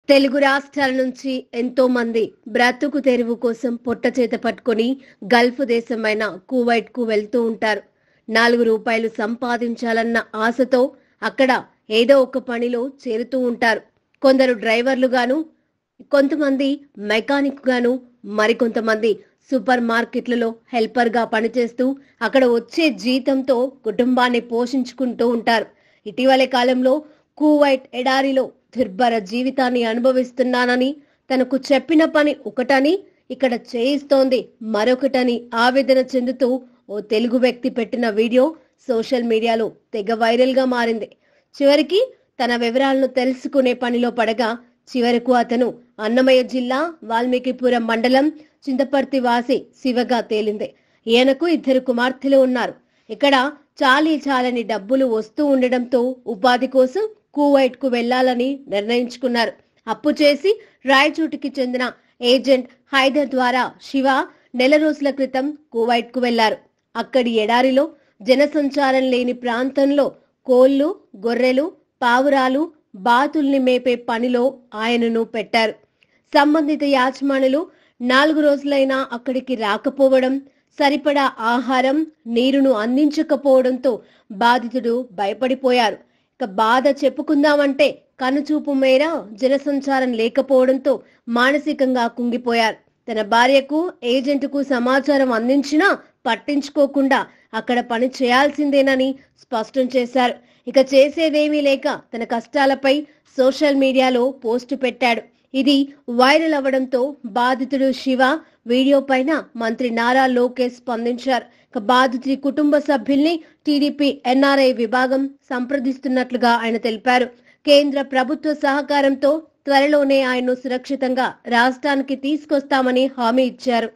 తెలుగు రాష్ట్రాల నుంచి ఎంతో మంది బ్రతుకు తెరువు కోసం పొట్ట చేత పట్టుకొని గల్ఫ్ దేశమైన కువైట్ కు వెళ్తూ ఉంటారు. 4 రూపాయలు సంపాదించాలన్న ఆశతో అక్కడ ఏదో ఒక పనిలో చేరుతూ ఉంటారు. కొందరు డ్రైవర్లుగాను, కొంతమంది మెకానిక్ గాను, మరికొంతమంది సూపర్ మార్కెట్లలో హెల్పర్ గా పనిచేస్తూ అక్కడ వచ్చే జీతంతో కుటుంబాన్ని పోషించుకుంటూ ఉంటారు. ఇటీవలి కాలంలో కువైట్ ఎడారిలో దుర్భర జీవితాన్ని అనుభవిస్తున్నానని, తనకు చెప్పిన పని ఒకటని ఇక్కడ చేయిస్తోంది మరొకటని ఆవేదన చెందుతూ ఓ తెలుగు వ్యక్తి పెట్టిన వీడియో సోషల్ మీడియాలో తెగ వైరల్ గా మారింది. చివరికి తన వివరాలను తెలుసుకునే పనిలో పడగా చివరకు అతను అన్నమయ్య జిల్లా వాల్మీకిపురం మండలం చింతపర్తి వాసి శివగా తేలింది. ఈయనకు 2 కుమార్తెలు ఉన్నారు. ఇక్కడ చాలని డబ్బులు వస్తూ ఉండడంతో ఉపాధి కోసం కువైట్ కు వెళ్లాలని నిర్ణయించుకున్నారు. అప్పు చేసి రాయచోటికి చెందిన ఏజెంట్ హైదర్ ద్వారా శివ నెల రోజుల క్రితం కువైట్ కు వెళ్లారు. అక్కడి ఎడారిలో జనసంచారం లేని ప్రాంతంలో కోళ్లు, గొర్రెలు, పావురాలు, బాతుల్ని మేపే పనిలో ఆయనను పెట్టారు. సంబంధిత యాజమానులు 4 రోజులైనా అక్కడికి రాకపోవడం, సరిపడా ఆహారం, నీరును అందించకపోవడంతో బాధితుడు భయపడిపోయారు. ఇక బాధ చెప్పుకుందామంటే కనుచూపు మేర జనసంచారం లేకపోవడంతో మానసికంగా కుంగిపోయారు. తన భార్యకు, ఏజెంట్కు సమాచారం అందించినా పట్టించుకోకుండా అక్కడ పని చేయాల్సిందేనని స్పష్టం చేశారు. ఇక చేసేదేమీ లేక తన కష్టాలపై సోషల్ మీడియాలో పోస్టు పెట్టాడు. ఇది వైరల్ అవ్వడంతో బాధితుడు శివ వీడియో పైన మంత్రి నారా లోకేష్ స్పందించారు. బాధితుడి కుటుంబ సభ్యుల్ని టీడీపీ ఎన్ఆర్ఐ విభాగం సంప్రదిస్తున్నట్లుగా ఆయన తెలిపారు. కేంద్ర ప్రభుత్వ సహకారంతో త్వరలోనే ఆయన్ను సురక్షితంగా రాష్ట్రానికి తీసుకొస్తామని హామీ ఇచ్చారు.